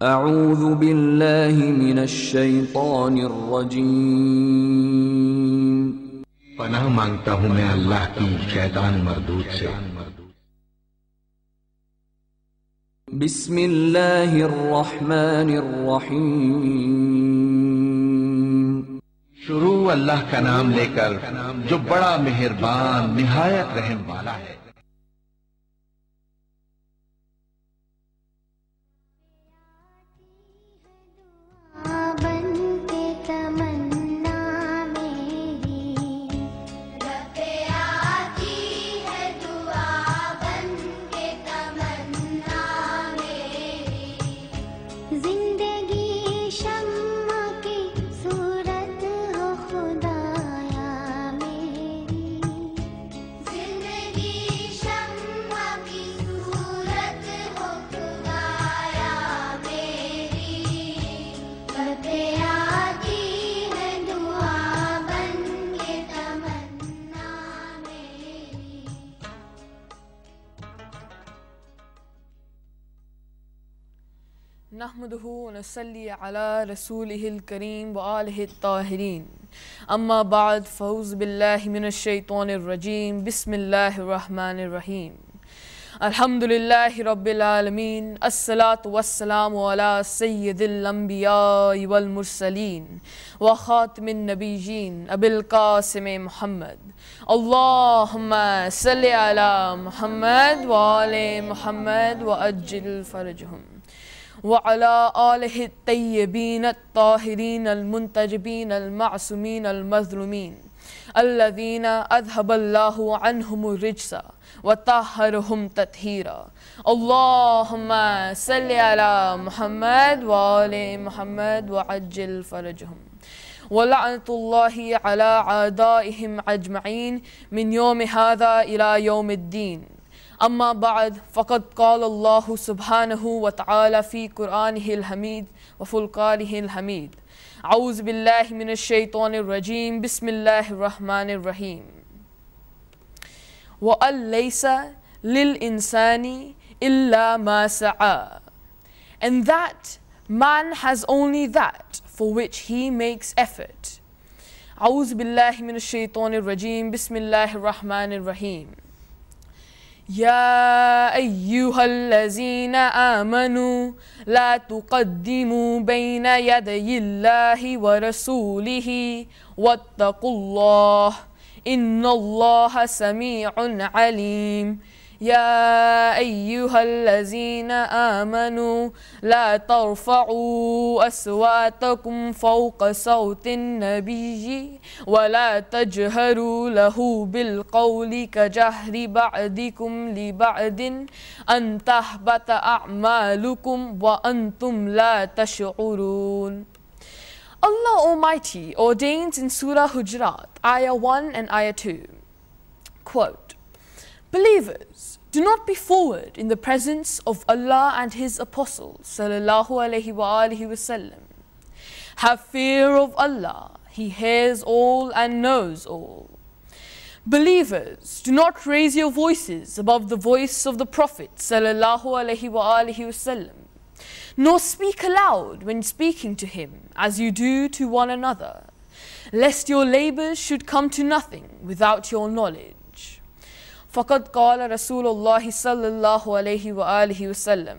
اعوذ باللہ من الشیطان الرجیم، پناہ مانگتا ہوں میں اللہ کی شیطان مردود سے۔ بسم اللہ الرحمن الرحیم، شروع اللہ کا نام لے کر جو بڑا مہربان نہایت رحم والا ہے۔ نحمده ونصلي على رسوله الكريم وآله الطاهرين، أما بعد فأعوذ بالله من الشيطان الرجيم، بسم الله الرحمن الرحيم، الحمد لله رب العالمين، الصلاة والسلام على سيد الأنبياء والمرسلين وخاتم النبيين أبي القاسم محمد، اللهم صل على محمد وآل محمد وأجل فرجهم، وعلى آله الطيبين الطاهرين المنتجبين المعصومين المظلومين الذين أذهب الله عنهم الرجس وطهرهم تطهيرا، اللهم صل على محمد وآل محمد وعجل فرجهم، ولعنة الله على أعدائهم أجمعين من يوم هذا إلى يوم الدين، أما بعد فقد قال الله سبحانه وتعالى في قرآنه الحميد وفرقانه الحميد، أعوذ بالله من الشيطان الرجيم، بسم الله الرحمن الرحيم، وأن ليس للإنسان إلا ما سعى، and that man has only that for which he makes effort. أعوذ بالله من الشيطان الرجيم، بسم الله الرحمن الرحيم، يا أيها الذين آمنوا لا تقدموا بين يدي الله ورسوله واتقوا الله إن الله سميع عليم، يا أيها الذين آمنوا لا ترفعوا أصواتكم فوق صوت النبي ولا تجهروا له بالقول كجهر بعضكم لبعض أن تحبط أعمالكم وأنتم لا تشعرون. Allah Almighty ordains in Surah Hujurat, Ayah 1 and Ayah 2, quote, "Believers, do not be forward in the presence of Allah and His Apostles, sallallahu alaihi wasallam. Have fear of Allah, He hears all and knows all. Believers, do not raise your voices above the voice of the Prophet, sallallahu alaihi wasallam, nor speak aloud when speaking to him, as you do to one another, lest your labors should come to nothing without your knowledge. فقد قال رسول الله صلى الله عليه وآله وسلم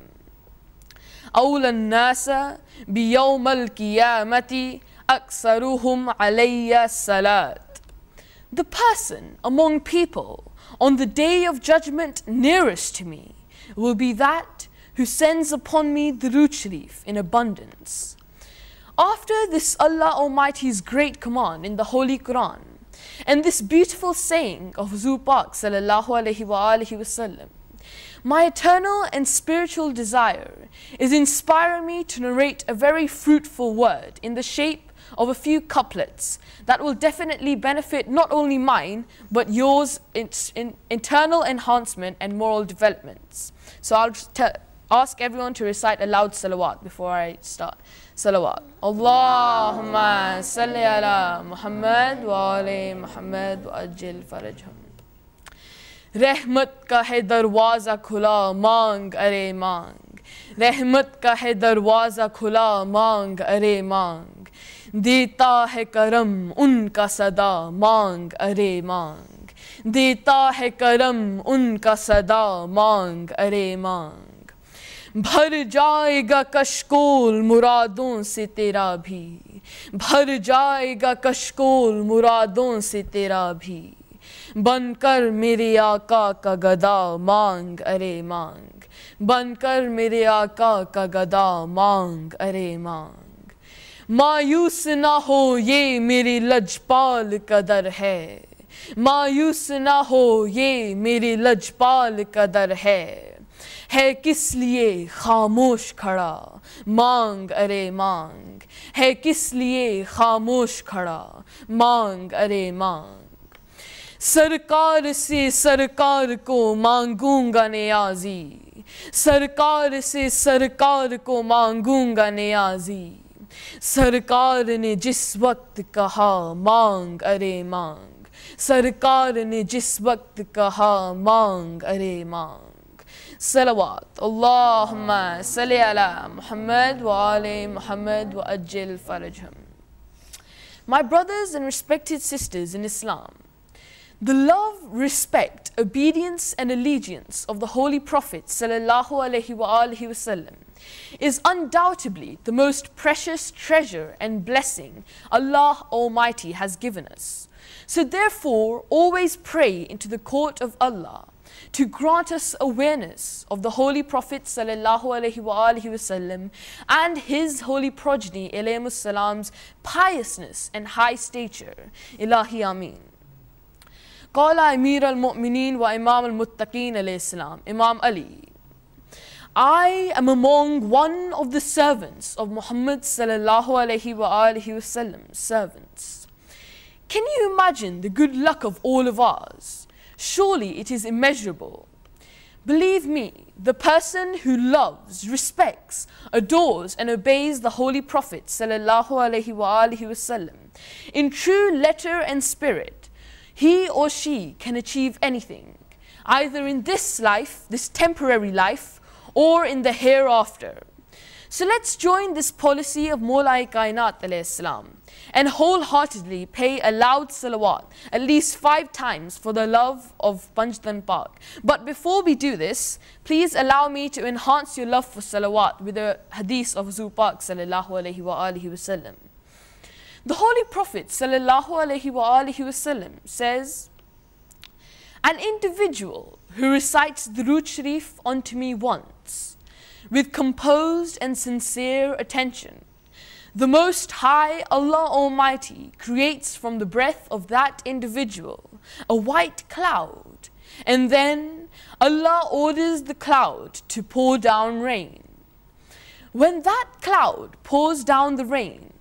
أولى الناس بيوم القيامة أكثرهم علي الصلاة." The person among people on the day of judgment nearest to me will be that who sends upon me Durood Sharif in abundance. After this Allah Almighty's great command in the Holy Quran, and this beautiful saying of Huzur Pak sallallahu alaihi wasallam, my eternal and spiritual desire is inspiring me to narrate a very fruitful word in the shape of a few couplets that will definitely benefit not only mine but yours in internal enhancement and moral developments. So I'll just ask everyone to recite a loud salawat before I start. Salawat. Allahumma salli ala Muhammad wa ali Muhammad wa ajil farajhum. رحمت کا ہے دروازہ کھلا، مانگ ارے مانگ، रहमत का है दरवाज़ा खुला, मांग अरे मांग, देता है करम उनका सदा, मांग अरे मांग, देता है करम उनका सदा, मांग अरे मांग। भर जाएगा कशकोल मुरादों से तेरा भी, भर जाएगा कशकोल मुरादों से तेरा भी, बनकर मेरे आका का गदा, मांग अरे मांग, बनकर मेरे आका का गदा, मांग अरे मांग। मायूस ना हो ये मेरी लजपाल कदर है, मायूस ना हो ये मेरी लजपाल कदर है किस लिए खामोश खड़ा, मांग अरे मांग, है किस लिए खामोश खड़ा, मांग अरे मांग। सरकार से सरकार को मांगूंगा नियाजी, सरकार से सरकार को मांगूंगा नियाजी, सरकार ने जिस वक्त कहा मांग अरे मांग, सरकार ने जिस वक्त कहा मांग अरे मांग। सलवात अल्लाहुम्मा सल्ली अला मुहम्मद व आले मुहम्मद व अज्जिल फरजहम। My brothers and respected sisters in Islam, the love, respect, obedience and allegiance of the Holy Prophet sallallahu alaihi wasallam is undoubtedly the most precious treasure and blessing Allah Almighty has given us. So therefore, always pray into the court of Allah to grant us awareness of the Holy Prophet sallallahu alaihi wasallam and his holy progeny alayhimus salam's piousness and high stature. Ilahi Ameen. Qala Amir al-Mu'mineen wa Imam al-Muttaqeen alayhi salam, Imam Ali, I am among one of the servants of Muhammad sallallahu alaihi wasallam's servants. Can you imagine the good luck of all of ours? Surely it is immeasurable. Believe me, the person who loves, respects, adores and obeys the Holy Prophet sallallahu alaihi wasallam in true letter and spirit, he or she can achieve anything, either in this life, this temporary life, or in the hereafter. So let's join this policy of Mawla Kainat alayhi salam and wholeheartedly pay a loud salawat at least 5 times for the love of Panjtan Pak. But before we do this, please allow me to enhance your love for salawat with a hadith of Huzur Pak sallallahu alaihi wasallam. The Holy Prophet sallallahu alaihi wasallam says, an individual who recites Durood Sharif unto me once with composed and sincere attention, the Most High Allah Almighty creates from the breath of that individual a white cloud, and then Allah orders the cloud to pour down rain. When that cloud pours down the rain,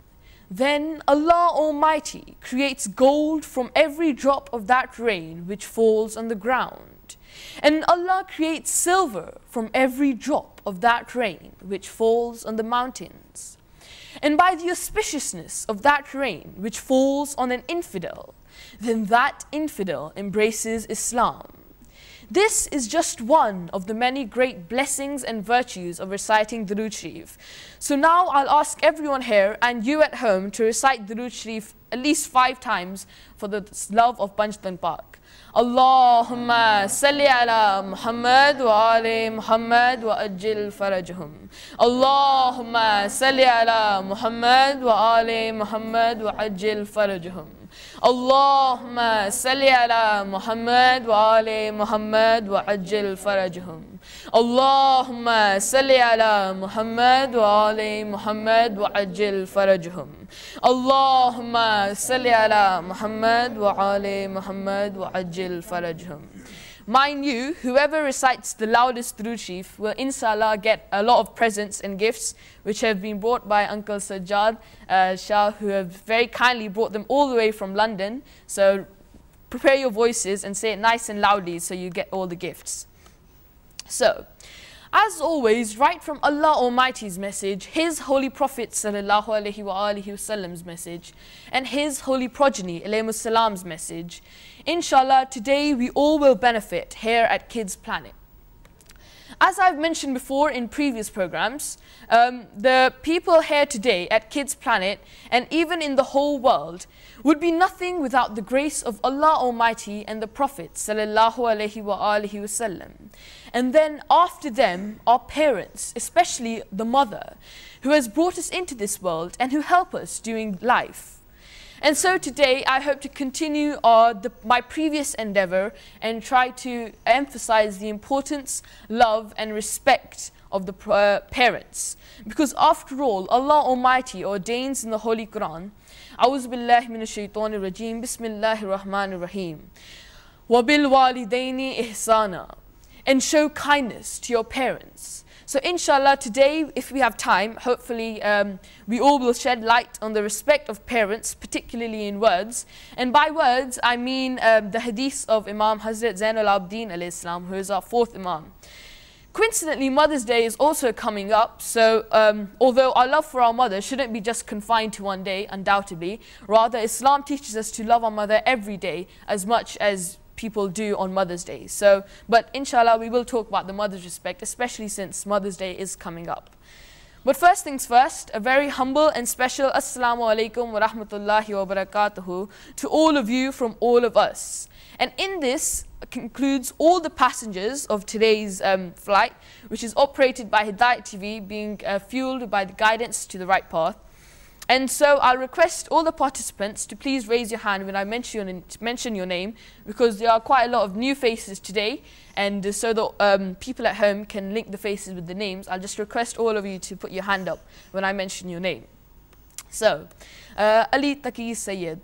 then Allah Almighty creates gold from every drop of that rain which falls on the ground, and Allah creates silver from every drop of that rain which falls on the mountains. And by the auspiciousness of that rain which falls on an infidel, then that infidel embraces Islam. This is just one of the many great blessings and virtues of reciting Durood Sharif. So now I'll ask everyone here and you at home to recite Durood Sharif at least 5 times for the love of Panjtan Pak. Allahumma salli ala Muhammad wa ali Muhammad wa ajil farajhum. Allahumma salli ala Muhammad wa ali Muhammad wa ajil farajhum. Allahumma salli ala Muhammad wa ali Muhammad wa ajil farajhum. Allahumma salli ala Muhammad wa ali Muhammad wa ajil farajhum. Allahumma salli ala Muhammad wa ali Muhammad wa ajil farajhum. Mind you, whoever recites the loudest Durood Sharif will inshallah get a lot of presents and gifts which have been brought by Uncle Sajjad Shah, who have very kindly brought them all the way from London. So prepare your voices and say it nice and loudly so you get all the gifts. So, as always, right from Allah Almighty's message, His Holy Prophet sallallahu alaihi wasallam's message, and His holy progeny alayhimus salam's message, inshallah, today we all will benefit here at Kids Planet. As I've mentioned before in previous programs, the people here today at Kids Planet and even in the whole world would be nothing without the grace of Allah Almighty and the Prophet sallallahu alaihi wasallam. And then after them, our parents, especially the mother, who has brought us into this world and who help us during life. And so today I hope to continue my previous endeavor and try to emphasize the importance, love and respect of the parents. Because after all, Allah Almighty ordains in the Holy Quran, A'udhu billahi minash shaitanir rajeem, Bismillahir Rahmanir Rahim, Wa bil walidaini ihsana, and show kindness to your parents. So inshallah today, if we have time, hopefully we all will shed light on the respect of parents, particularly in words. And by words, I mean the hadith of Imam Hazrat Zain al-Abdin alayhi salam, who is our fourth Imam. Coincidentally, Mother's Day is also coming up, so although our love for our mother shouldn't be just confined to one day, undoubtedly, rather Islam teaches us to love our mother every day as much as people do on Mother's Day. So, but inshallah we will talk about the mother's respect, especially since Mother's Day is coming up. But first things first, a very humble and special Assalamu alaikum wa rahmatullahi wa barakatuhu to all of you from all of us. And in this concludes all the passengers of today's flight, which is operated by Hidayat TV, being fueled by the guidance to the right path. And so I'll request all the participants to please raise your hand when I mention your name, because there are quite a lot of new faces today, and so that people at home can link the faces with the names. I'll just request all of you to put your hand up when I mention your name. So, Ali Taqi Sayyid,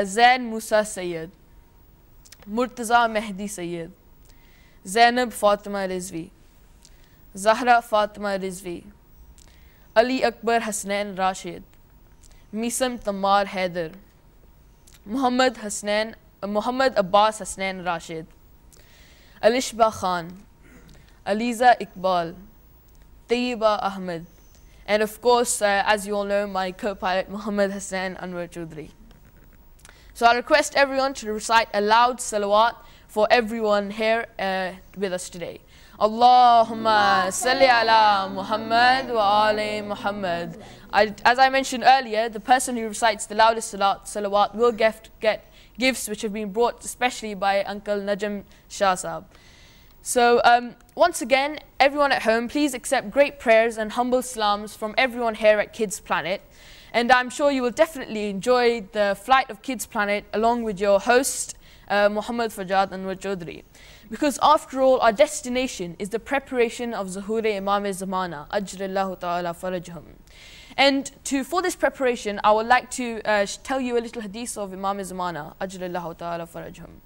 Zain Musa Sayyid, Murtaza Mehdi Sayyid, Zainab Fatima Rizvi, Zahra Fatima Rizvi, Ali Akbar Hasnain Rashid, Misam Tamar Haider, Muhammad Abbas Hasnain Rashid, Alishba Khan, Aliza Iqbal, Tayyiba Ahmed, and of course, as you all know, my co-pilot Muhammad Hassan Anwar Choudhury. So I request everyone to recite a loud salawat for everyone here with us today. Allahumma salli ala Muhammad wa ali Muhammad. As I mentioned earlier, the person who recites the loudest salawat will get gifts which have been brought especially by Uncle Najm Shah Sahab. So once again, everyone at home, please accept great prayers and humble salams from everyone here at Kids Planet. And I'm sure you will definitely enjoy the flight of Kids Planet along with your host, Muhammad Fajad Anwar Choudhury. Because after all, our destination is the preparation of Zuhur-e Imam-e-Zamana, Ajrallahu ta'ala farajhum. And for this preparation, I would like to tell you a little hadith of Imam-e-Zamana, Ajrallahu ta'ala farajhum.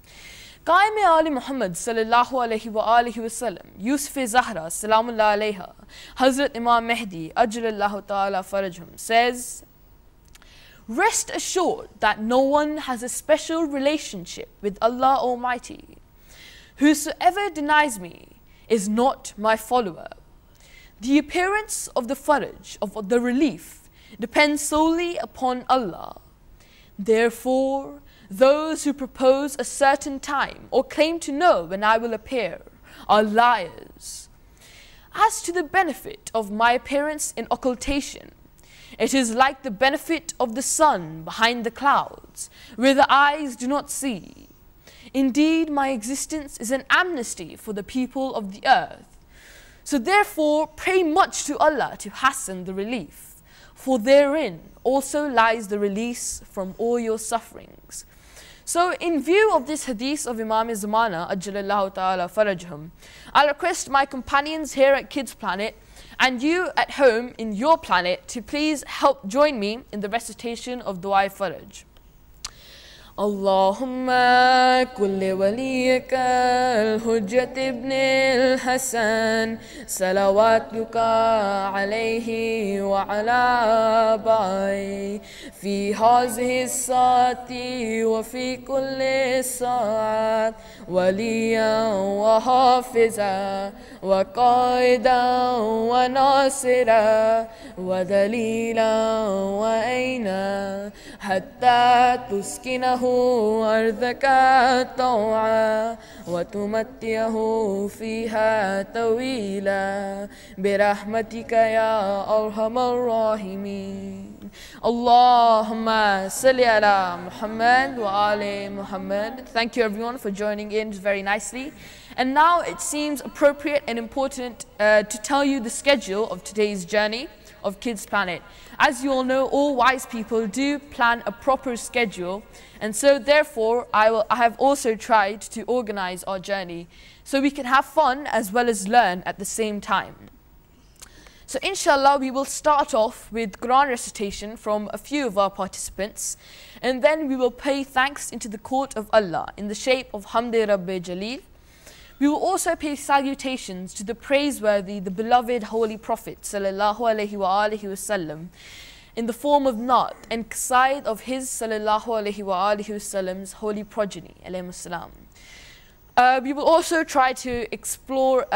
Qaim-e Ali Muhammad sallallahu alayhi wa alihi wa sallam, Yusuf-e Zahra salamullah alayha, Hazrat Imam Mehdi, Ajrallahu ta'ala farajhum, says, rest assured that no one has a special relationship with Allah Almighty. Whosoever denies me is not my follower. The appearance of the faraj, of the relief, depends solely upon Allah. Therefore, those who propose a certain time or claim to know when I will appear are liars. As to the benefit of my appearance in occultation, it is like the benefit of the sun behind the clouds, where the eyes do not see. Indeed, my existence is an amnesty for the people of the earth. So therefore, pray much to Allah to hasten the relief, for therein also lies the release from all your sufferings. So in view of this hadith of Imam-e-Zamana, Ajjalallahu ta'ala farajhum, I'll request my companions here at Kids Planet and you at home in your planet to please help join me in the recitation of Dua Faraj. Allahumma kulli waliyaka al-Hujjat ibn al-Hasan salawatuka alayhi wa ala abai fi hazihi as-saati wa fi kulli saat وليا وحافظا وقائدا وناصرا ودليلا وعينا حتى تسكنه أرضك طوعا وتمتعه فيها طويلا برحمتك يا أرحم الراحمين. Allahumma salli ala Muhammad wa ali Muhammad. Thank you everyone for joining in very nicely. And now it seems appropriate and important to tell you the schedule of today's journey of Kids Planet. As you all know, all wise people do plan a proper schedule, and so therefore I have also tried to organize our journey so we can have fun as well as learn at the same time. So inshallah, we will start off with Quran recitation from a few of our participants, and then we will pay thanks into the court of Allah in the shape of Hamd Rabbi Jaleel. We will also pay salutations to the praiseworthy, the beloved Holy Prophet sallallahu alaihi wasallam in the form of Naat and Qasaid of his sallallahu alaihi wasallam's holy progeny alayhi salam. We will also try to explore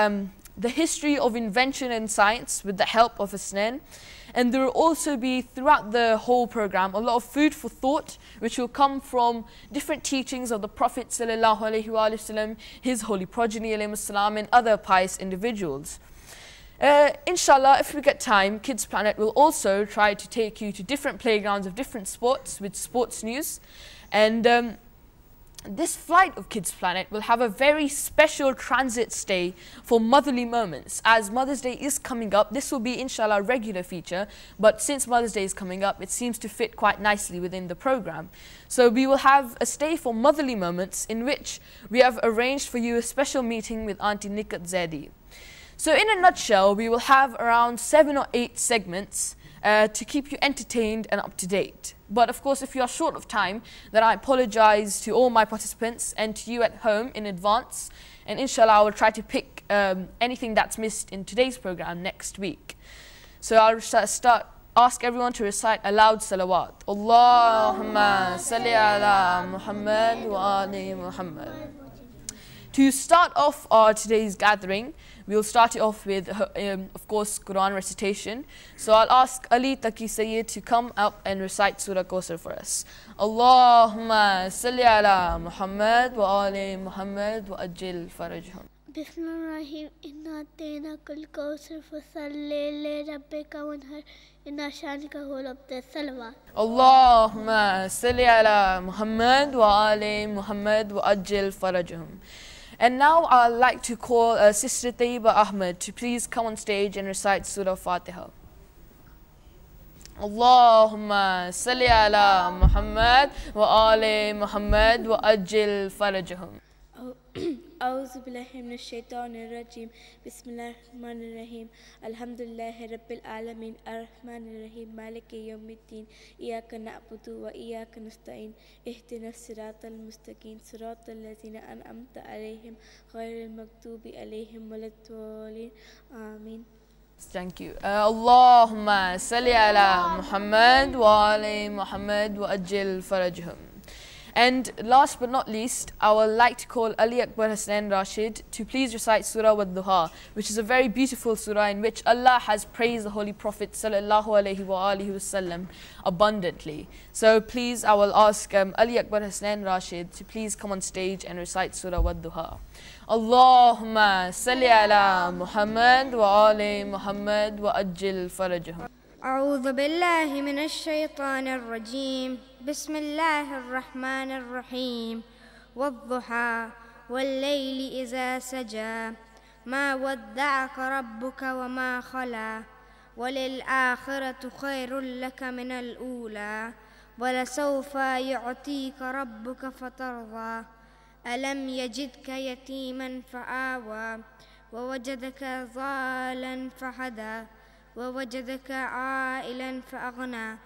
the history of invention and science with the help of Asnan. And there will also be, throughout the whole program, a lot of food for thought, which will come from different teachings of the Prophet sallallahu alaihi wasallam, his holy progeny alayhi salam, and other pious individuals. Inshallah, if we get time, Kids Planet will also try to take you to different playgrounds of different sports with sports news. And this flight of Kids Planet will have a very special transit stay for motherly moments. As Mother's Day is coming up, this will be inshallah a regular feature, but since Mother's Day is coming up, it seems to fit quite nicely within the program. So we will have a stay for motherly moments in which we have arranged for you a special meeting with Auntie Nikat Zaidi. So in a nutshell, we will have around 7 or 8 segments to keep you entertained and up to date. But of course, if you are short of time, then I apologize to all my participants and to you at home in advance. And inshallah, I will try to pick anything that's missed in today's program next week. So I'll ask everyone to recite aloud salawat. Allahumma salli ala Muhammad wa ali Muhammad. To start off our today's gathering, we'll start it off with, of course, Quran recitation. So I'll ask Ali Taki Sayyid to come up and recite Surah Kawthar for us. Allahumma salli ala Muhammad wa ali Muhammad wa ajil farajhum. Bismillahirrahmanirrahim. Inna atayna kal kawthar fasalli li rabbika wanhar. Inna shanika huwal abtar. Salawat. Allahumma salli ala Muhammad wa ali Muhammad wa ajil farajhum. And now I'd like to call Sister Tayyiba Ahmed to please come on stage and recite Surah Fatiha. Allahumma salli ala Muhammad wa ali Muhammad wa ajil farajhum. أعوذ بالله من الشيطان الرجيم بسم الله الرحمن الرحيم الحمد لله رب العالمين الرحمن الرحيم مالك يوم الدين إياك نعبد وإياك نستعين اهدنا الصراط المستقيم صراط الذين أنعمت عليهم غير المغضوب عليهم ولا الضالين آمين. Thank you. Allahumma salli ala Muhammad wa ali Muhammad wa ajil farajhum. And last but not least, I would like to call Ali Akbar Hassan Rashid to please recite Surah Wad-Duha, which is a very beautiful surah in which Allah has praised the Holy Prophet sallallahu alaihi wasallam abundantly. So please, I will ask Ali Akbar Hassan Rashid to please come on stage and recite Surah Wad-Duha. Allahumma salli ala Muhammad wa ali Muhammad wa ajil farajhum. أعوذ بالله من الشيطان الرجيم بسم الله الرحمن الرحيم والضحى والليل إذا سجى ما ودعك ربك وما خلا وللآخرة خير لك من الأولى ولسوف يعطيك ربك فترضى ألم يجدك يتيما فآوى ووجدك ضالا فهدى ووجدك عائلا فأغنى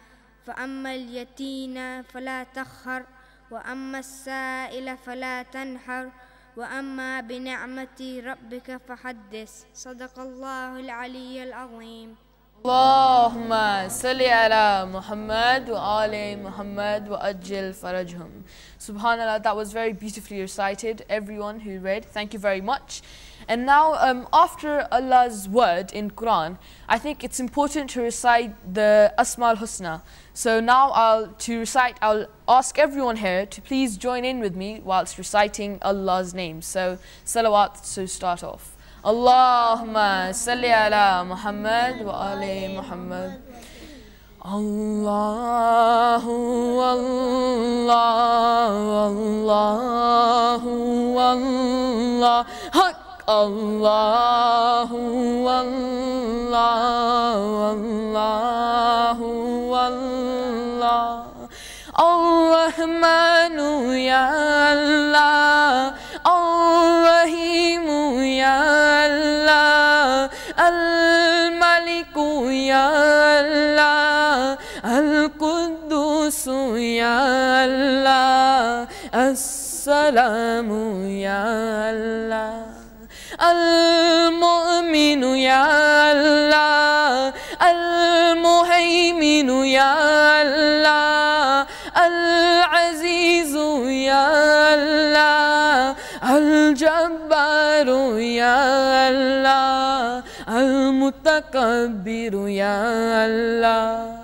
فأما اليتيم فلا تقهر وأما السائل فلا تنحر وأما بنعمة ربك فحدث صدق الله العلي العظيم. اللهم صل على Muhammad wa ali Muhammad wa ajil farajhum. Subhanallah, that was very beautifully recited. Everyone who read, thank you very much. And now, after Allah's word in Quran, I think it's important to recite the Asma al-Husna. So now I'll ask everyone here to please join in with me whilst reciting Allah's names. So salawat to start off. Allahumma salli ala Muhammad wa ali Muhammad. Allahu Allah, Allahu Allah, Haq Allahu Allah, Allahu Allah. Ar-Rahmanu ya Allah, Ar-Rahimu ya Allah, Al-Maliku ya Allah, Al-Quddusu ya Allah, As-Salamu ya Allah, Al-Mu'minu ya Allah, Al-Muhaiminu ya Allah, Al-Azizu ya Allah, Al-Jabbaru ya Allah, Al-Mutakabbiru ya Allah.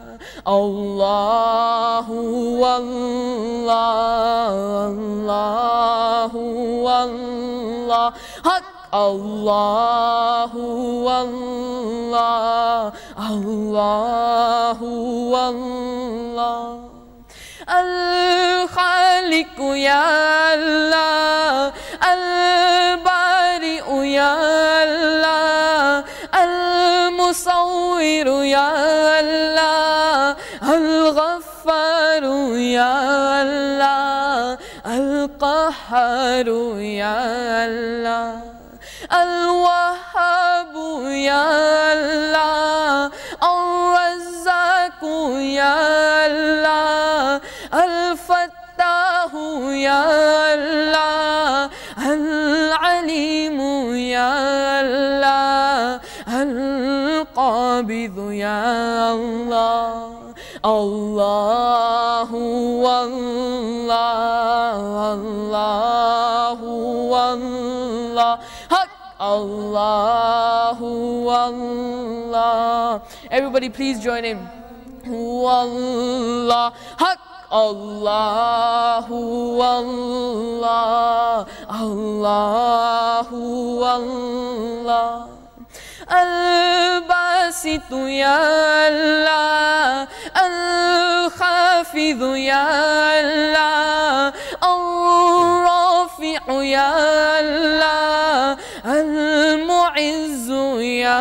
Allahu Allah, Allahu Allah, Haq Allahu Allah, Allahu Allah. Al-Khaliqu ya Allah, Al-Bari'u ya Allah, Al-Musawwiru ya Allah, Al-Ghaffaru ya Allah, Al-Qahharu ya Allah, Al-Wahhabu ya Allah, Al-Razzaku ya Allah, Al-Fattahu ya Allah, Al-Alimu ya Allah, Al-Qabidhu ya Allah. Allahu Allah, Allahu Allah, Haq Allahu Allah. Everybody please join in. Allah, Haq Allahu Allah, Allahu Allah. Al-Basitu ya Allah, Al-Khafidhu ya Allah, Al-Rafi'u ya Allah, Al-Mu'izzu ya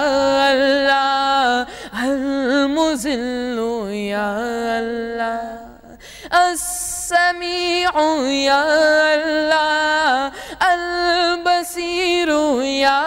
Allah, Al-Muzillu ya Allah, As-Sami'u ya Allah, Al-Basiru ya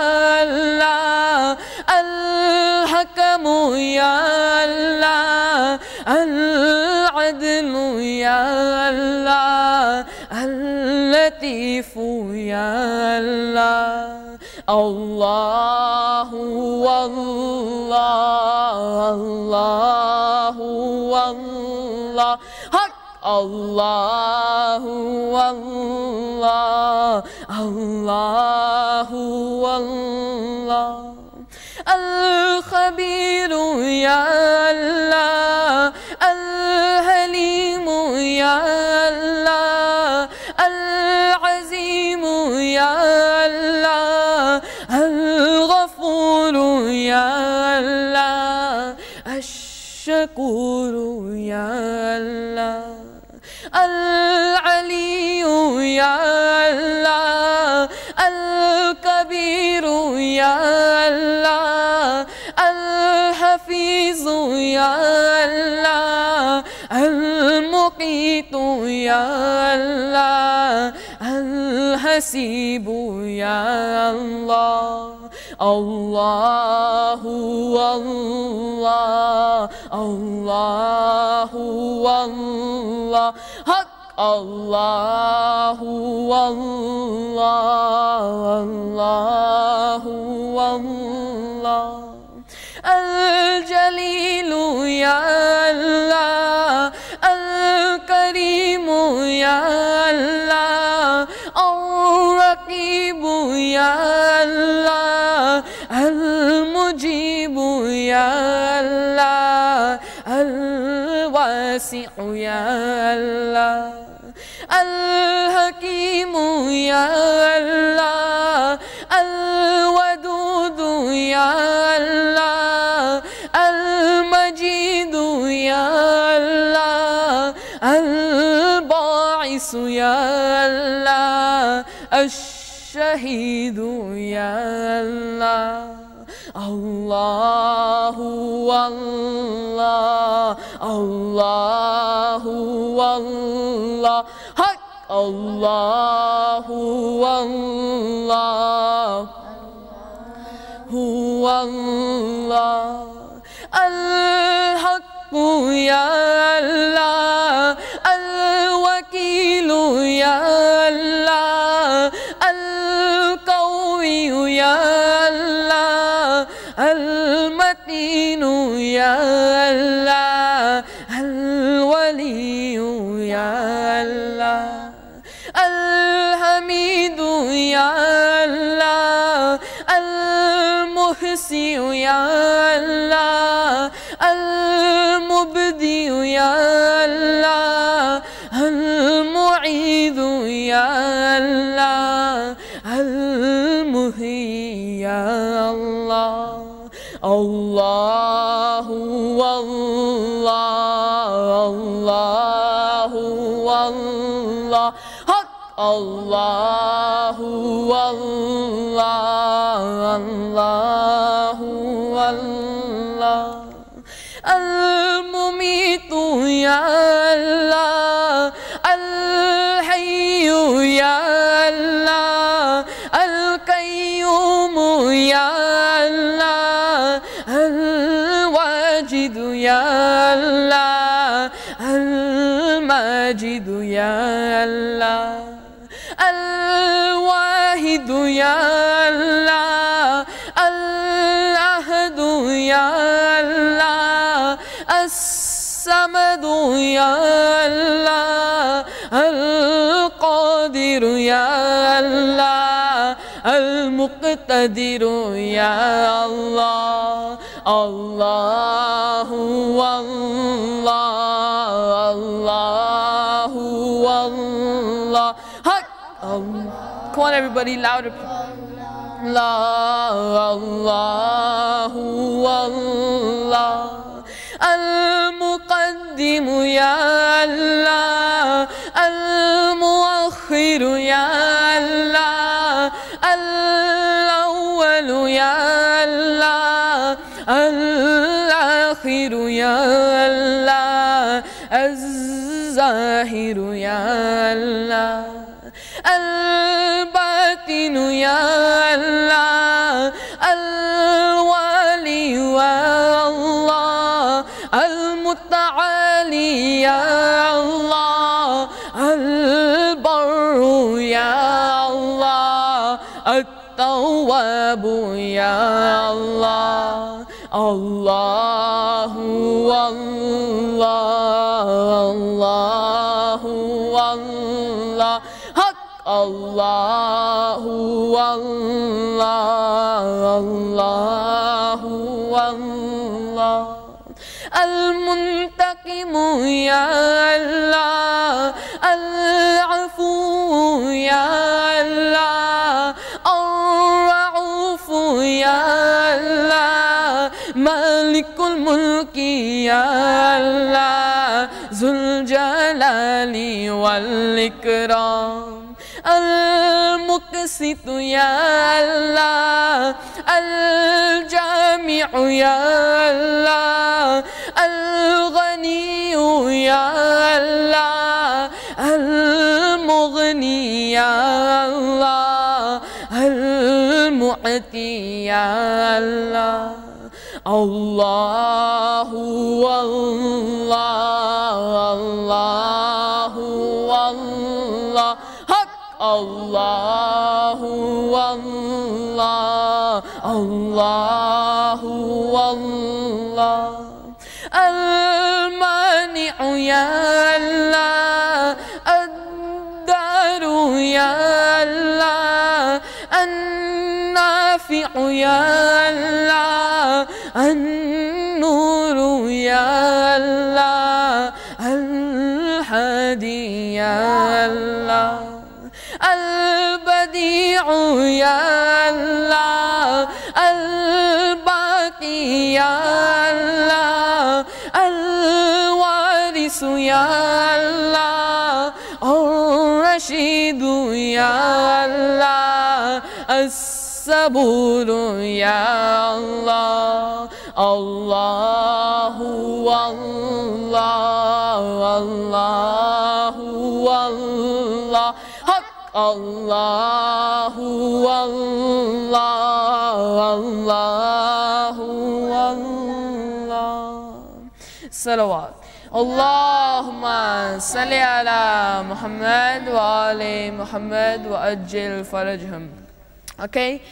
Allah, Al-Hakamu ya Allah, Al-Adlu ya Allah, Al-Latifu ya Allah. Allahu Allah, Allahu Allah, Haq Allahu Allah, Allahu Allah. Al-Khabiru ya Allah, Al-Halimu ya Allah, Al-Azimu ya Allah, Al-Ghafuru ya Allah, Ash-Shakuru ya Allah, Al-Aliyu ya Allah, Al-Kabiru ya Allah, Al-Hafizu ya Allah, Al-Muqitu ya Allah, Al-Hasibu ya Allah. Allahu Allah, Allahu Allah, Haq Allahu Allah, Allahu Allah. Al-Jalil يا الله الحكيم يا الله الودود يا الله المجيد يا الله الباعث يا الله الشهيد يا الله الله والله الله والله حق الله والله هو الله الحق يا الله الوكيل يا الله القوي يا الله المتين يا الله الولي يا الله الحميد يا الله المحسن يا الله المبدئ يا الله المعيد يا الله المحيي يا الله الله والله الله والله حق الله والله الله والله المميت يا الله الحي يا الله القيوم يا الله الواجد يا الله الماجد يا الله الواحد يا الله الأحد يا الله الصمد يا الله القادر يا الله المقتدر يا الله الله والله الله والله حق الله. Come on everybody, louder. الله والله المقدم يا الله المؤخر يا الله الأول يا الله الآخر يا الله الظاهر يا الله الباطن يا الله الوالي والله المتعالي يا الله البر يا الله التواب يا الله الله والله الله والله حق الله والله الله والله المنتقم يا الله العفو يا الله الرؤوف يا الله مالك الملك يا الله ذو الجلال والإكرام المقسط يا الله الجامع يا الله الغني يا الله المغني يا الله المعطي يا الله الله والله الله والله حق الله والله الله والله المانع يا الله الدار يا الله النافع يا الله النور يا الله يا الله الباقي يا الله الوارث يا الله الرشيد يا الله الصبور يا الله الله والله الله والله حق الله والله الله والله صلوات اللهم صل على محمد وآل محمد وأجل فرجهم. Okay,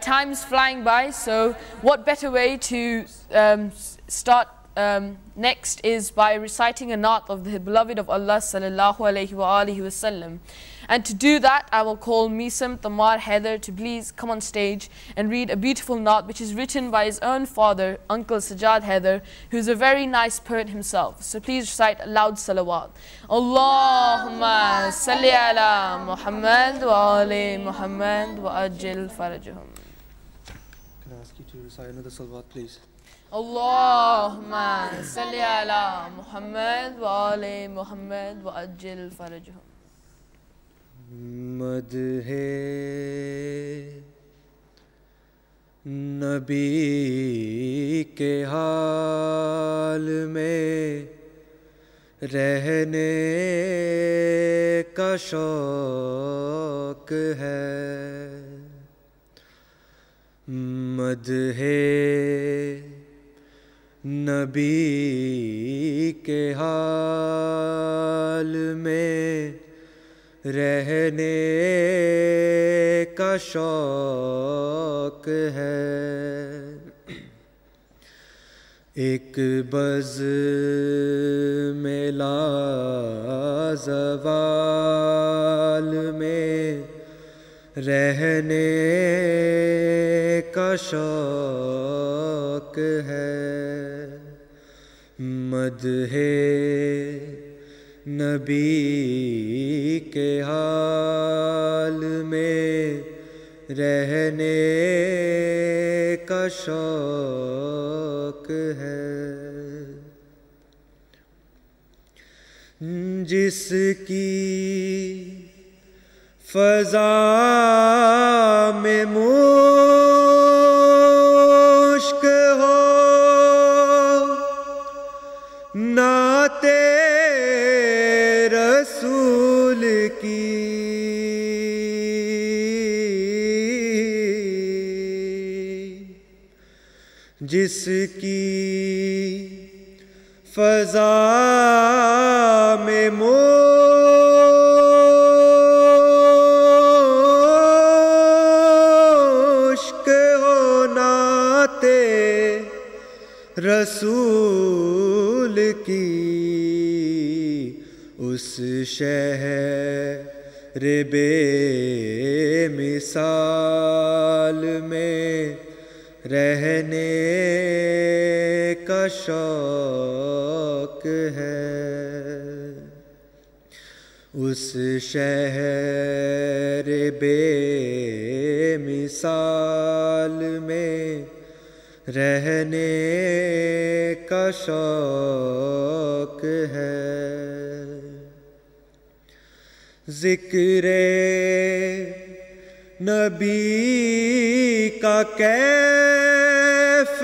time's flying by, so what better way to start next is by reciting a naat of the beloved of Allah sallallahu alaihi wa alihi wasallam. And to do that, I will call Misam Tamar Haider to please come on stage and read a beautiful naat which is written by his own father, Uncle Sajjad Haider, who is a very nice poet himself. So please recite a loud salawat. Allahumma salli ala Muhammad wa ali Muhammad wa ajil farajahum. Can I ask you to recite another salawat, please? Allahumma salli ala Muhammad wa ali Muhammad wa ajil farajahum. مدح نبی کے حال میں رہنے کا شوق ہے مدح نبی کے حال میں رہنے کا شوق ہے ایک بزم لازوال میں رہنے کا شوق ہے مدح نبی کے حال میں رہنے کا شوق ہے جس کی فضا میں مشک ہو نعت رسول کی جس کی فضا میں مشک ہو نعت رسول کی اس شہر بے مثال میں رہنے کا شوق ہے اس شہر بے مثال میں رہنے کا شوق ہے ذکر نبی کا کیف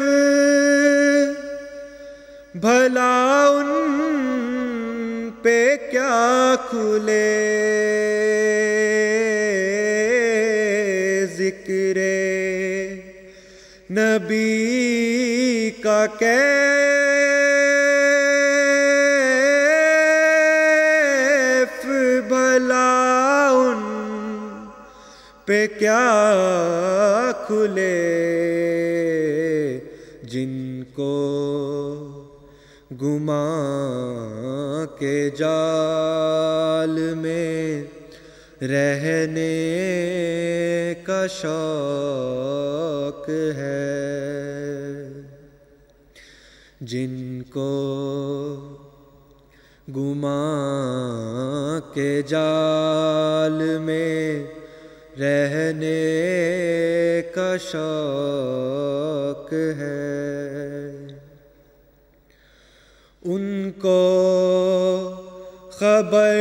بھلا ان پہ کیا کھلے ذکر نبی کا کیف بھلا ان پہ کیا کھلے جن کو گماں کے جال میں رہنے کا شوق ہے جن کو گماں کے جال میں رہنے کا شوق ہے ان کو خبر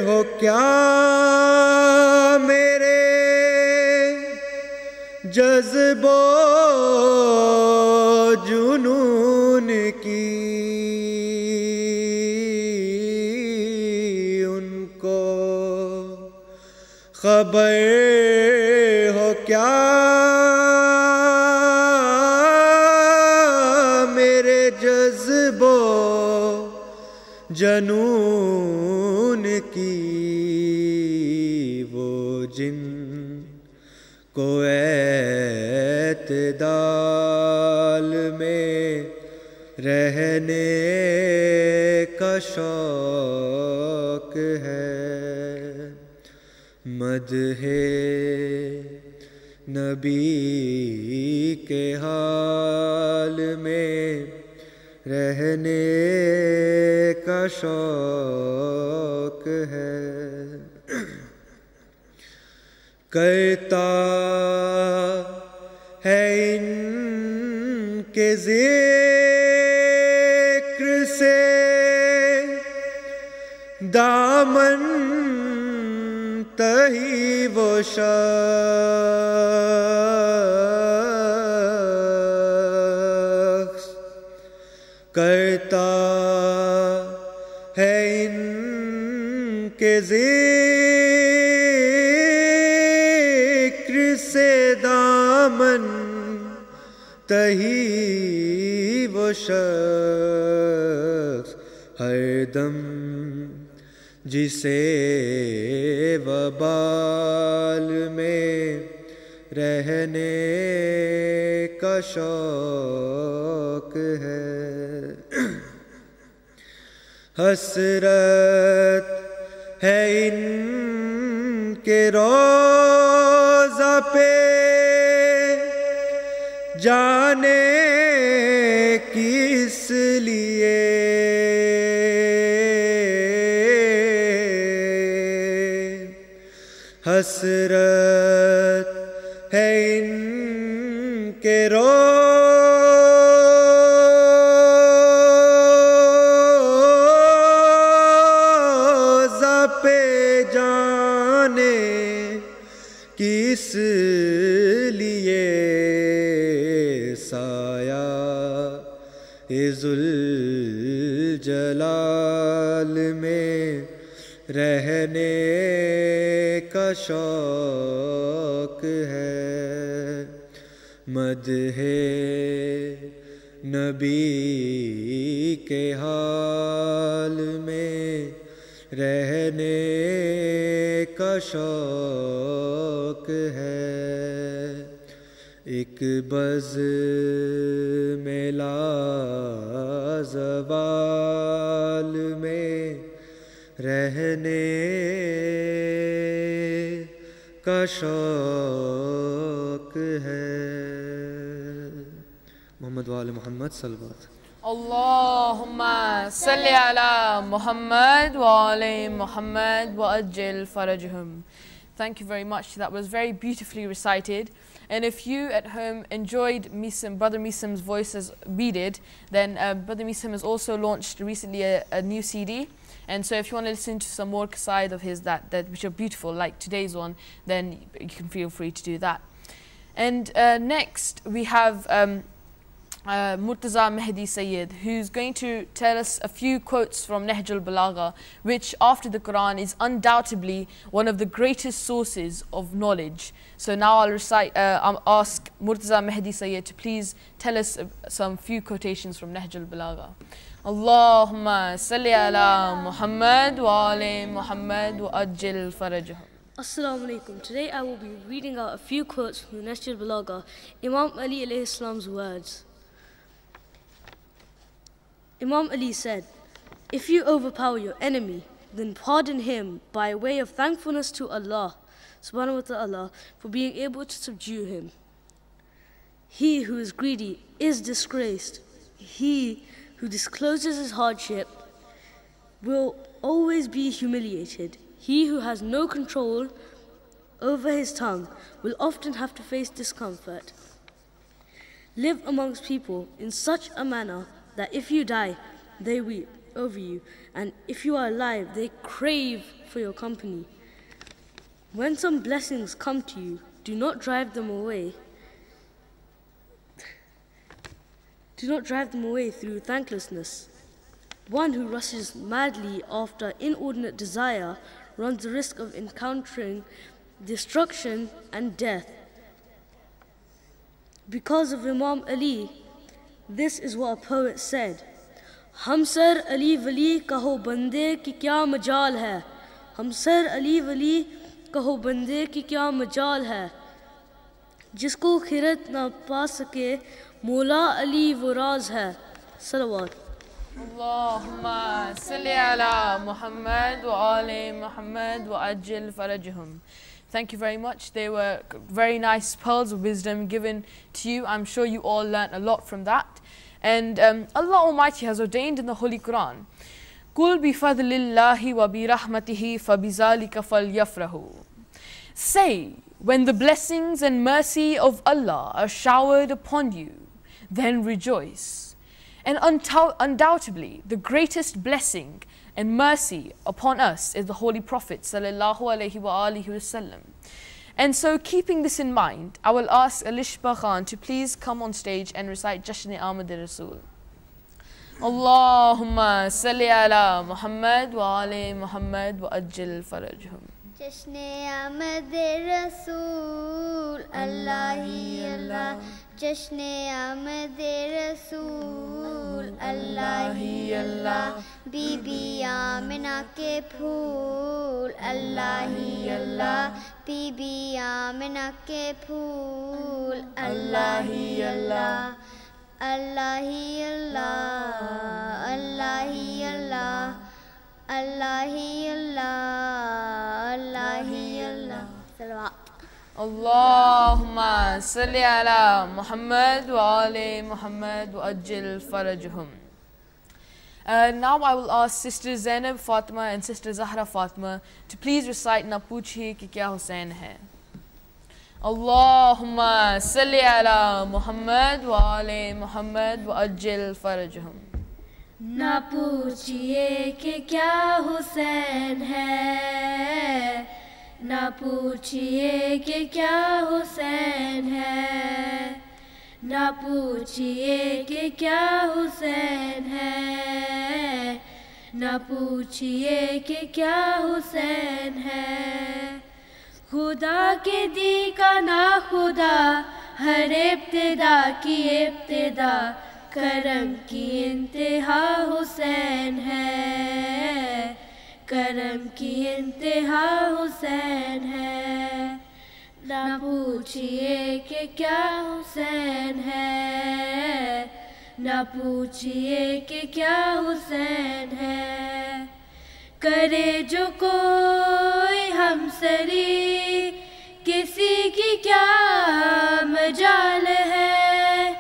ہو کیا میرے جذب و جنون کی ان کو خبر ہو کیا میرے جذب و جنون کی وہ جن کو اعتدال میں رہنے کا شوق ہے مدح نبی کے حال میں رہنے کا شوق ہے کرتا ہے ان کے ذکر سے دامن تہی وہ شخص کرتا ہے ان کے ذکر سے دامن تہی وہ شخص ہر دم جسے وبال میں رہنے کا شوق ہے حسرت ہے ان کے روضہ پہ جانے کس لیے حسرت ہے ان کے روضہ پہ جانے کس لیے سایہ ذوالجلال میں رہنے کا شوق ہے مدح نبی کے حال میں رہنے کا شوق ہے ایک بز میں لازوال میں رہنے کا شوق ہے محمد وآل محمد صلی اللہ علیہ وسلم Allahumma salli ala Muhammad wa ali Muhammad wa ajil farajhum. Thank you very much. That was very beautifully recited. And if you at home enjoyed Brother Misam's voice as we did, then Brother Misam has also launched recently a new CD. And so if you want to listen to some more qasaid of his that which are beautiful, like today's one, then you can feel free to do that. And next we have Murtaza Mehdi Sayyid, who's going to tell us a few quotes from Nahj al-Balagha, which after the Quran is undoubtedly one of the greatest sources of knowledge. So now I'll ask Murtaza Mehdi Sayyid to please tell us some few quotations from Nahj al-Balagha. Allahumma salli ala Muhammad wa ali Muhammad wa ajil farajhum. Assalamu alaikum. Today I will be reading out a few quotes from the Nahj al-Balagha, Imam Ali alayhi salam's words. Imam Ali said, "If you overpower your enemy, then pardon him by way of thankfulness to Allah, subhanahu wa ta'ala, for being able to subdue him. He who is greedy is disgraced. He who discloses his hardship will always be humiliated. He who has no control over his tongue will often have to face discomfort. Live amongst people in such a manner that if you die, they weep over you, and if you are alive, they crave for your company. When some blessings come to you, do not drive them away. Do not drive them away through thanklessness. One who rushes madly after inordinate desire runs the risk of encountering destruction and death. Because of Imam Ali, this is what a poet said: Hamsar Ali Wali kaho bande ki kya majal hai. Hamsar Ali Wali kaho bande ki kya majal hai. Jisko khirat na pa sake, مولا علی وہ راز ہے. صلوات. اللهم صل على محمد وآل محمد وعجل فرجهم. Thank you very much. They were very nice pearls of wisdom given to you. I'm sure you all learnt a lot from that. And Allah Almighty has ordained in the Holy Quran, قُلْ بِفَضْلِ اللَّهِ وَبِرَحْمَتِهِ فَبِذَلِكَ فَلْيَفْرَحُوا. Say, when the blessings and mercy of Allah are showered upon you, then rejoice. And undoubtedly, the greatest blessing and mercy upon us is the Holy Prophet sallallahu alaihi wasallam. And so, keeping this in mind, I will ask Alishba Khan to please come on stage and recite Jashn Ahmad Rasul. Allahumma salli ala Muhammad wa ali Muhammad wa ajil farajhum. جشن آمد رسول اللہ ہی اللہ. جشن آمد رسول اللہ ہی اللہ. Be be Amna کے پھول اللہ ہی اللہ. Be be Amna کے پھول اللہ ہی اللہ. اللہ ہی اللہ. اللہ ہی اللہ. اللہ ہی اللہ. اللہ ہی اللہ. صلوات. Allahumma salli ala Muhammad wa ali Muhammad wa ajil farajhum. Now I will ask Sister Zainab Fatima and Sister Zahra Fatima to please recite Na Poochiye Ki Kya Hussain Hai. Allahumma salli ala Muhammad wa ali Muhammad wa ajil farajhum. نہ پوچھئے کہ کیا حسین ہے. نہ پوچھئے کہ کیا حسین ہے. نہ پوچھئے کہ کیا حسین ہے. نہ پوچھئے کہ کیا حسین ہے. خدا کے دی کا نا خدا ہر ابتدا کی ابتدا. کرم کی انتہا حسین ہے. کرم کی انتہا حسین ہے. نہ پوچھئے کہ کیا حسین ہے. نہ پوچھئے کہ کیا حسین ہے. کرے جو کوئی ہمسری کسی کی کیا مجال ہے.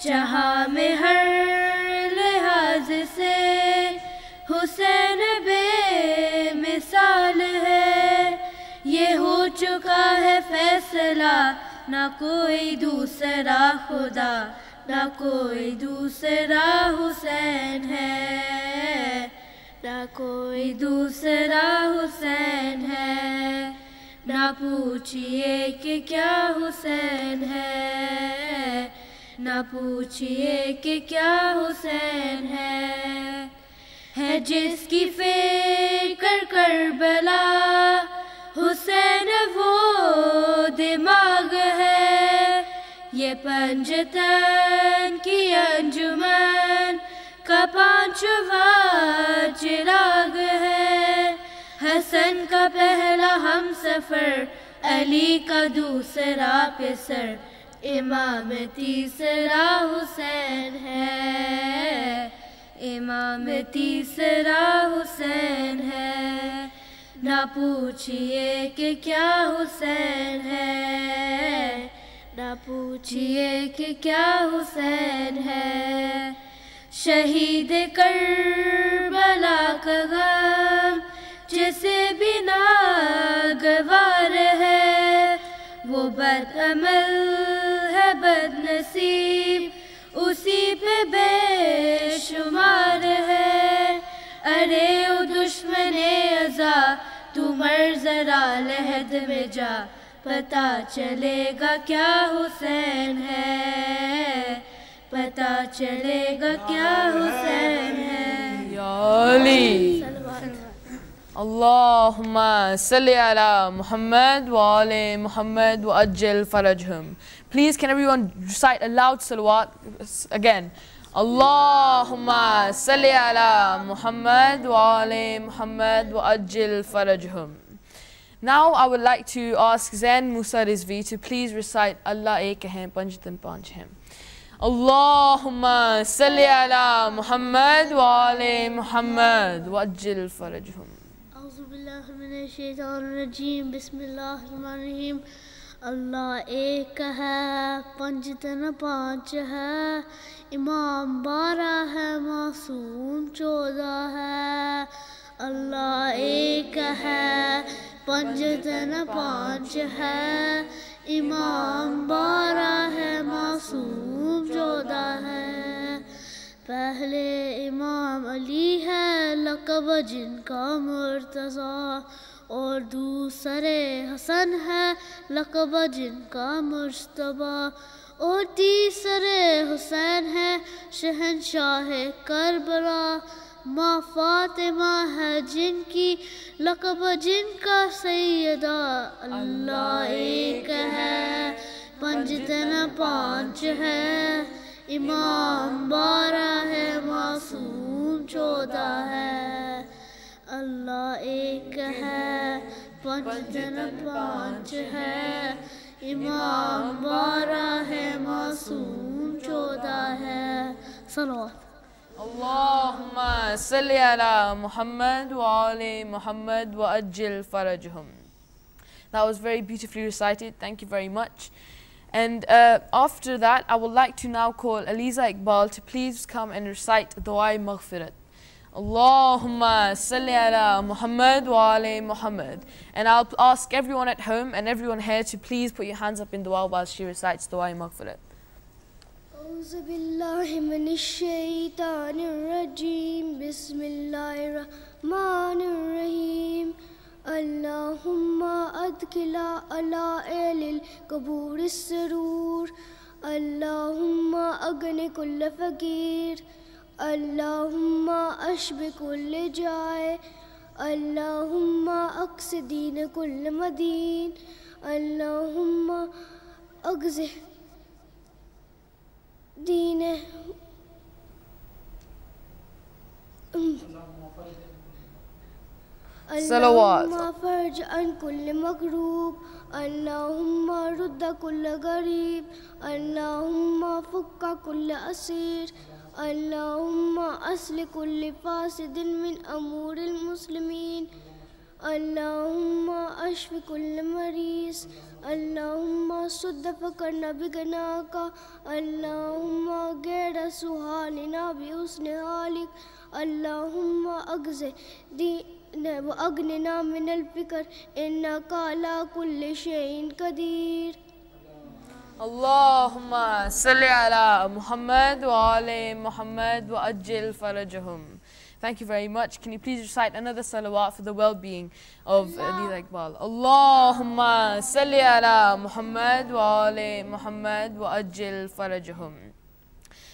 جہاں میں ہر لحاظ سے حسین بے مثال ہے. یہ ہو چکا ہے فیصلہ نہ کوئی دوسرا خدا. نہ کوئی دوسرا حسین ہے. نہ کوئی دوسرا حسین ہے. نہ پوچھئے کہ کیا حسین ہے. نہ پوچھئے کہ کیا حسین ہے جس کی فکر کربلا حسین وہ دماغ ہے. یہ پنجتن کی انجمن کا پانچواں چراغ ہے. حسن کا پہلا ہم سفر علی کا دوسرا پسر. امام تیسرا حسین ہے. امام تیسرا حسین ہے. نہ پوچھئے کہ کیا حسین ہے. نہ پوچھئے کہ کیا حسین ہے. شہید کربلا کا غم جسے بھی ناگوار ہے. بد عمل ہے بد نصیب اسی پہ بے شمار ہے ارے او دشمن ازا تو مر ذرا لحد میں جا پتا چلے گا کیا حسین ہے پتا چلے گا کیا حسین ہے یا علی اللہم صلی علی محمد وآل محمد وعجل فرجہم. Please can everyone recite a loud salawat again. اللہم صلی علی محمد وآل محمد وعجل فرجہم. Now I would like to ask Zain Musa Rizvi to please recite Allah Ek Hai Panjatan Panch Hai. Allahumma salli ala Muhammad wa ali Muhammad wa ajil farajhum. اعوذ باللہ من الشیطان الرجیم بسم اللہ الرحمن الرحیم اللہ ایک ہے پنجتن پانچ ہے امام 12 ہے معصوم 14 ہے اللہ ایک ہے پنجتن پانچ ہے امام 12 ہے معصوم 14 ہے پہلے امام علی ہے لقب جن کا مرتضیٰ اور دوسرے حسن ہے لقب جن کا مجتبیٰ اور تیسرے حسین ہے شہنشاہ کربلا ماں فاطمہ ہے جن کی لقب جن کا سیدہ اللہ ایک ہے پنجتن پانچ ہے امام 12 ہے معصوم 14 ہے اللہ ایک ہے پنجتن پانچ ہے امام 12 ہے معصوم 14 ہے صلوات. اللہم صلی علی محمد وآل محمد وعجل فرجہم. That was very beautifully recited. Thank you very much. And after that, I would like to now call Aliza Iqbal to please come and recite Dua Maghfirat. Allahumma salli ala Muhammad wa ali Muhammad. And I'll ask everyone at home and everyone here to please put your hands up in dua while she recites Dua Maghfirat. أعوذ بالله من الشيطان الرجيم بسم الله الرحمن الرحيم اللهم أدخل على أهل القبور السرور اللهم أغن كل فقير اللهم أشب كل جائع اللهم أقص دين كل مدين اللهم أغزه دينه صلوات. اللهم فرج عن كل مغروب اللهم رد كل غريب اللهم فك كل أسير اللهم أصلح كل فاسد من أمور المسلمين اللهم اشف كل مريض اللهم صد فقرنا بغناك اللهم غير سهالنا بحسن حالك اللهم أغزه وأغننا من الفقر إنك على كل شيء قدير. Allahumma salli ala Muhammad wa ali Muhammad wa ajil farajahum. Thank you very much. Can you please recite another salawat for the well-being of Aliza Iqbal? Allahumma salli ala Muhammad wa ali Muhammad wa ajil farajahum.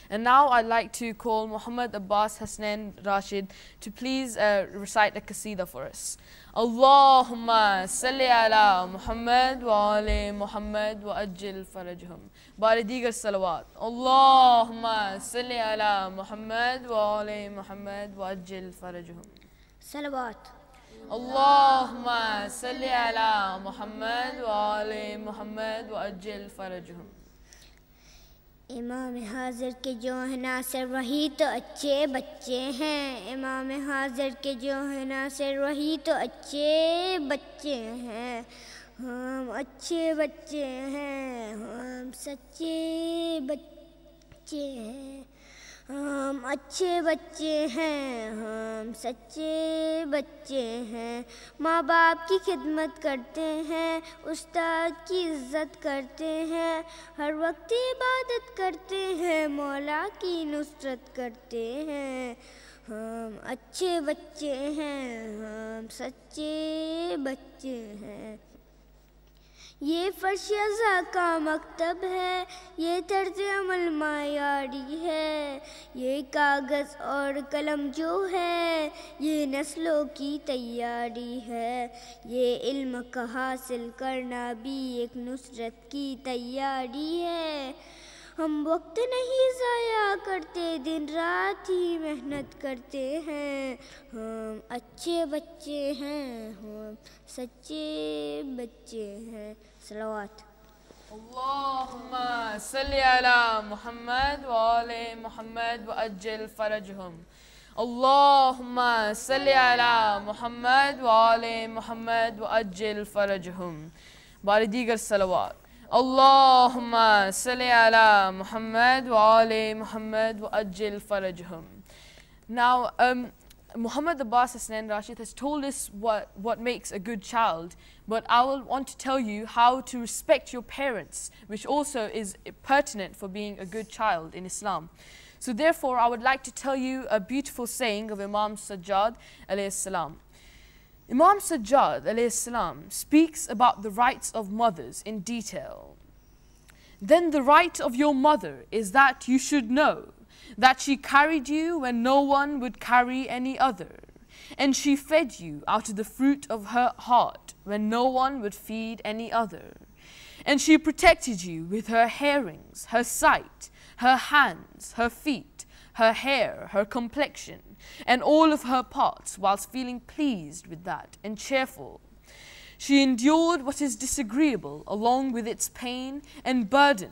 And now I'd like to call Muhammad Abbas Hasnain Rashid to please recite a qasida for us. Allahumma salli ala Muhammad wa ali Muhammad wa ajil farajhum. Bari digar salawat. Allahumma salli ala Muhammad wa ali Muhammad wa ajil farajhum. Salawat. Allahumma salli ala Muhammad wa ali Muhammad wa ajil farajhum. امام حاضر کے جو ہے ناصر وہی تو اچھے بچے ہیں امام حاضر کے جو ہے ناصر وہی تو اچھے بچے ہیں ہم اچھے بچے ہیں ہم سچے بچے ہیں हम अच्छे बच्चे हैं, हम सच्चे बच्चे हैं। माँ बाप की खिदमत करते हैं, उस्ताद की इज़्ज़त करते हैं, हर वक्त इबादत करते हैं, मौला की नुसरत करते हैं। हम अच्छे बच्चे हैं, हम सच्चे बच्चे हैं। ये फर्श अज़ा का मकतब है, ये तर्ज अमल मायारी है, ये कागज़ और कलम जो है, ये नस्लों की तैयारी है। ये इल्म का हासिल करना भी एक नुसरत की तैयारी है। हम वक्त नहीं ज़ाया करते, दिन रात ही मेहनत करते हैं। हम अच्छे बच्चे हैं, हम सच्चे बच्चे हैं। सलावत। अल्लाहुम्मा सल्ली अला मुहम्मद व आले मुहम्मद व अज्जिल फरजहुम। अल्लाहुम्मा सल्ली अला मुहम्मद व आले मुहम्मद व अज्जिल फरजहुम। बारी दीगर सलावत। Allahumma salli ala Muhammad wa ali Muhammad wa ajil farajhum. Now, Muhammad Abbas Hasnan Rashid has told us what makes a good child, but I will want to tell you how to respect your parents, which also is pertinent for being a good child in Islam. So therefore, I would like to tell you a beautiful saying of Imam Sajjad alayhi salam. Imam Sajjad alayhi salam speaks about the rights of mothers in detail. Then the right of your mother is that you should know that she carried you when no one would carry any other, and she fed you out of the fruit of her heart when no one would feed any other, and she protected you with her hearings, her sight, her hands, her feet, her hair, her complexion, and all of her parts, whilst feeling pleased with that and cheerful. She endured what is disagreeable along with its pain and burden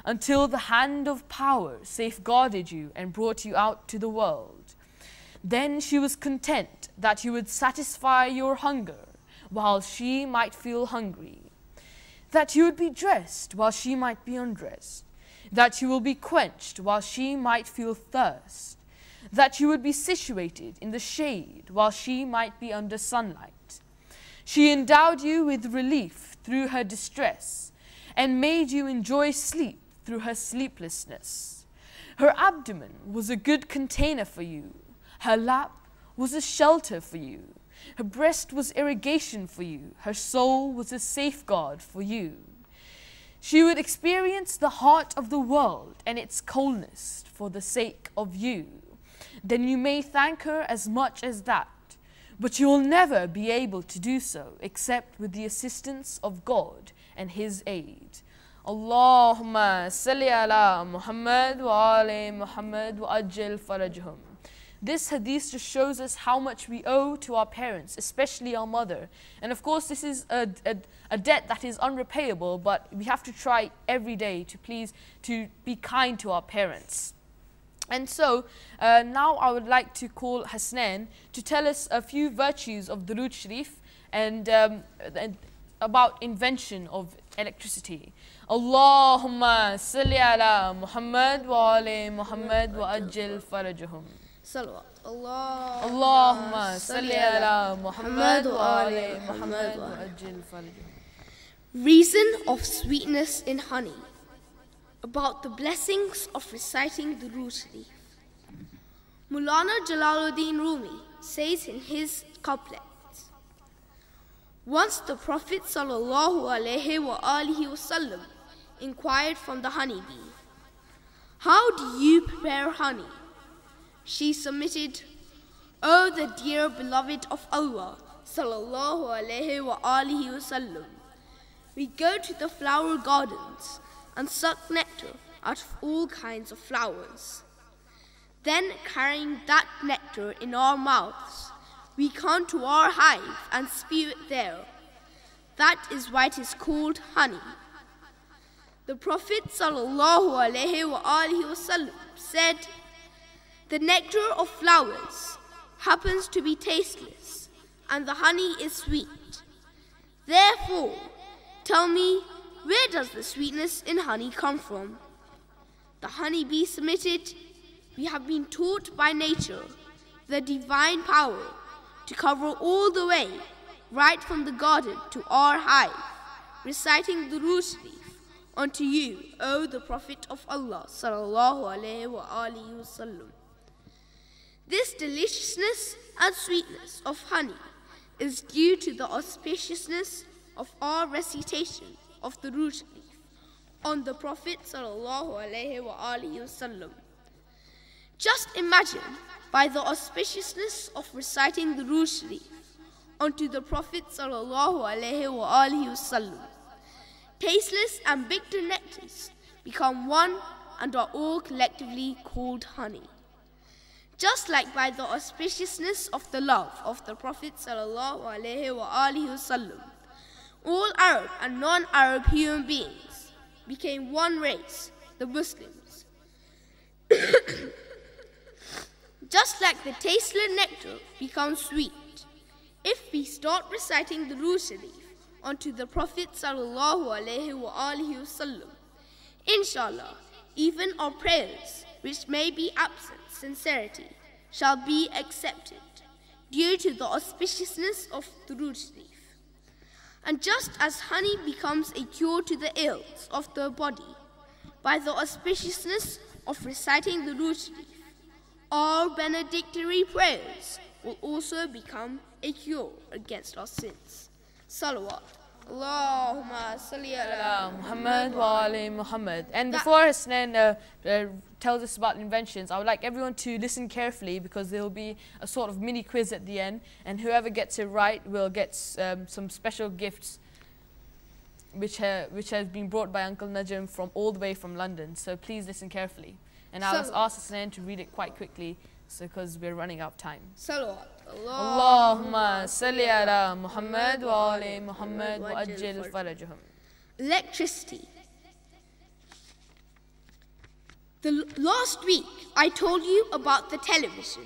until the hand of power safeguarded you and brought you out to the world. Then she was content that you would satisfy your hunger while she might feel hungry, that you would be dressed while she might be undressed, that you will be quenched while she might feel thirst, that you would be situated in the shade while she might be under sunlight. She endowed you with relief through her distress and made you enjoy sleep through her sleeplessness. Her abdomen was a good container for you. Her lap was a shelter for you. Her breast was irrigation for you. Her soul was a safeguard for you. She would experience the heart of the world and its coldness for the sake of you. Then you may thank her as much as that, but you will never be able to do so except with the assistance of God and His aid. Allahumma salli ala Muhammad wa ali Muhammad wa ajil farajhum. This hadith just shows us how much we owe to our parents, especially our mother. And of course, this is a debt that is unrepayable, but we have to try every day to be kind to our parents. And so, now I would like to call Hasnan to tell us a few virtues of Durood Sharif and about invention of electricity. Allahumma salli ala Muhammad wa ali Muhammad wa ajil farajahum. Salawat. Allahumma salli ala Muhammad wa ali Muhammad wa ajil farajahum. Reason of sweetness in honey. About the blessings of reciting the Durood Sharif. Maulana Jalaluddin Rumi says in his couplets, once the Prophet ﷺ inquired from the honeybee, how do you prepare honey? She submitted, O the dear beloved of Allah ﷺ, we go to the flower gardens and suck nectar out of all kinds of flowers. Then, carrying that nectar in our mouths, we come to our hive and spew it there. That is why it is called honey. The Prophet ﷺ said, the nectar of flowers happens to be tasteless, and the honey is sweet. Therefore, tell me, where does the sweetness in honey come from? The honeybee submitted, we have been taught by nature the divine power to cover all the way, right from the garden to our hive, reciting the Durood Sharif unto you, O the Prophet of Allah sallallahu alaihi wasallam. This deliciousness and sweetness of honey is due to the auspiciousness of our recitation of the Durood Sharif on the Prophet sallallahu alaihi wasallam. Just imagine, by the auspiciousness of reciting the Durood Sharif onto the Prophet sallallahu alaihi wasallam, tasteless and bitter nectars become one and are all collectively called honey. Just like by the auspiciousness of the love of the Prophet sallallahu alaihi wasallam, all Arab and non-Arab human beings became one race, the Muslims. Just like the tasteless nectar becomes sweet, if we start reciting the Durood Sharif onto the Prophet sallallahu alaihi wasallam, inshallah, even our prayers, which may be absent sincerity, shall be accepted due to the auspiciousness of the Durood Sharif. And just as honey becomes a cure to the ills of the body by the auspiciousness of reciting the Durood Sharif, our benedictory prayers will also become a cure against our sins. Salawat. Allahumma salli ala Muhammad wa ali Muhammad. And before Hasnan tells us about inventions, I would like everyone to listen carefully, because there will be a sort of mini quiz at the end, and whoever gets it right will get some special gifts which has been brought by Uncle Najm from all the way from London. So please listen carefully. And I'll ask Hasnan to read it quite quickly, because we're running out of time. Salawat. Allahumma salli ala Muhammad wa ali Muhammad wa ajil farajahum. Electricity. Last week I told you about the television,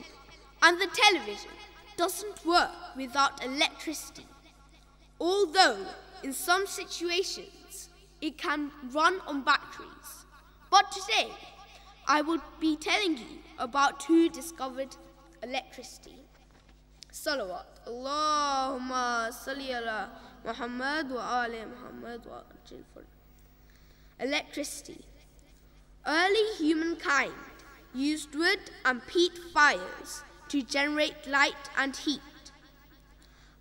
and the television doesn't work without electricity. Although in some situations it can run on batteries. But today I will be telling you about who discovered electricity. Salawat. Allahumma salli ala Muhammad wa ali Muhammad wa ajil farajahum. Electricity. Early humankind used wood and peat fires to generate light and heat.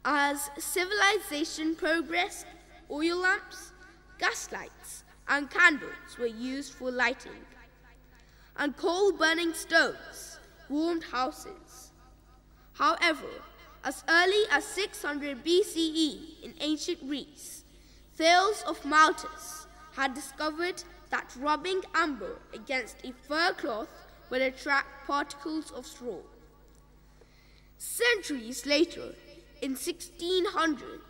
As civilization progressed, oil lamps, gas lights, and candles were used for lighting, and coal-burning stoves warmed houses. However, as early as 600 BCE in ancient Greece, Thales of Maltus had discovered that rubbing amber against a fur cloth would attract particles of straw. Centuries later, in 1600,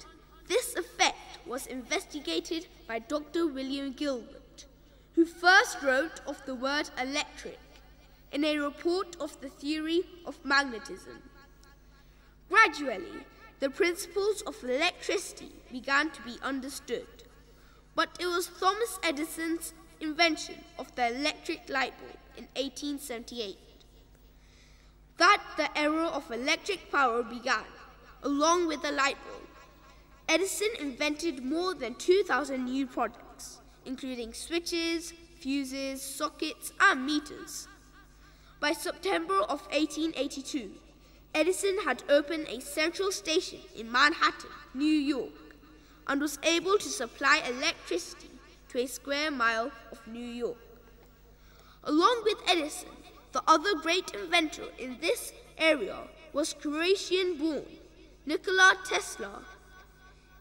this effect was investigated by Dr. William Gilbert, who first wrote of the word electric in a report of the theory of magnetism. Gradually, the principles of electricity began to be understood, but it was Thomas Edison's invention of the electric light bulb in 1878 that the era of electric power began. Along with the light bulb, Edison invented more than 2,000 new products, including switches, fuses, sockets, and meters. By September of 1882, Edison had opened a central station in Manhattan, New York, and was able to supply electricity to a square mile of New York. Along with Edison, the other great inventor in this area was Croatian-born Nikola Tesla.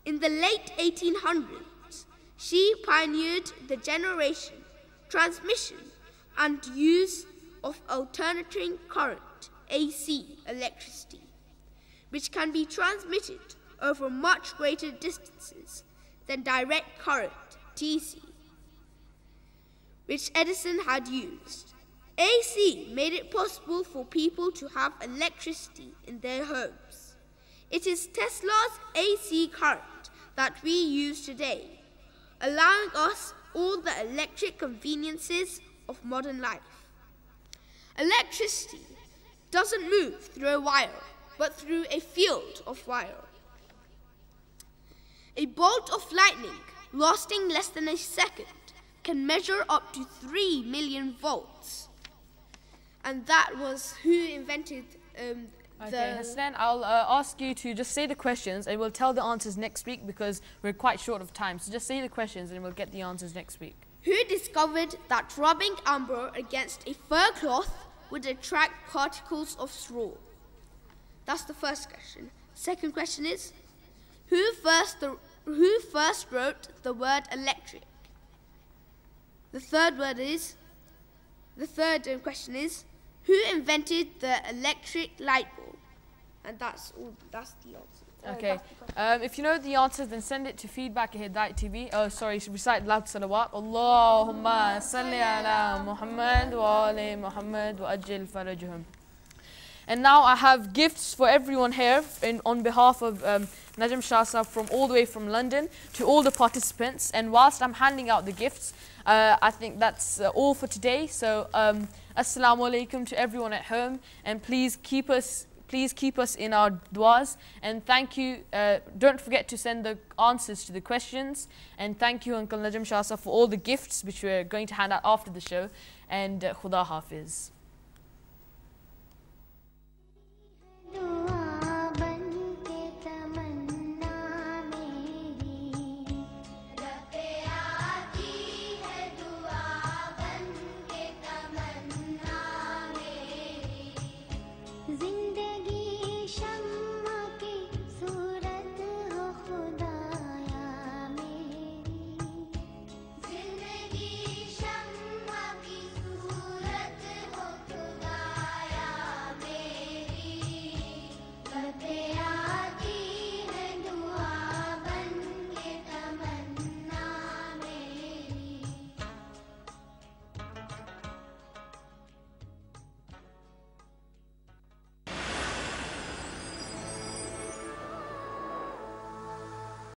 In the late 1800s, she pioneered the generation, transmission, and use of alternating current, AC electricity, which can be transmitted over much greater distances than direct current, DC, which Edison had used. AC made it possible for people to have electricity in their homes. It is Tesla's AC current that we use today, allowing us all the electric conveniences of modern life. Electricity doesn't move through a wire, but through a field of wire. A bolt of lightning, lasting less than a second, can measure up to 3 million volts. And that was who invented Okay, Hassan, I'll ask you to just say the questions and we'll tell the answers next week because we're quite short of time. So just say the questions and we'll get the answers next week. Who discovered that rubbing amber against a fur cloth would attract particles of straw? That's the first question. Second question is, who first wrote the word electric? The third question is, who invented the electric light bulb? And that's the answer. Okay. If you know the answers, then send it to feedback@Hidayat TV. Oh, sorry, recite loud salawat. Allahumma salli ala Muhammad wa ali Muhammad wa ajil farajhum. And now I have gifts for everyone here on behalf of Najm Shah Sahab from all the way from London to all the participants. And whilst I'm handing out the gifts, I think that's all for today. So Assalamu alaikum to everyone at home, and please keep us in our du'as, and thank you. Don't forget to send the answers to the questions, and thank you Uncle Najm Shah Sahab for all the gifts which we're going to hand out after the show, and Khuda Hafiz.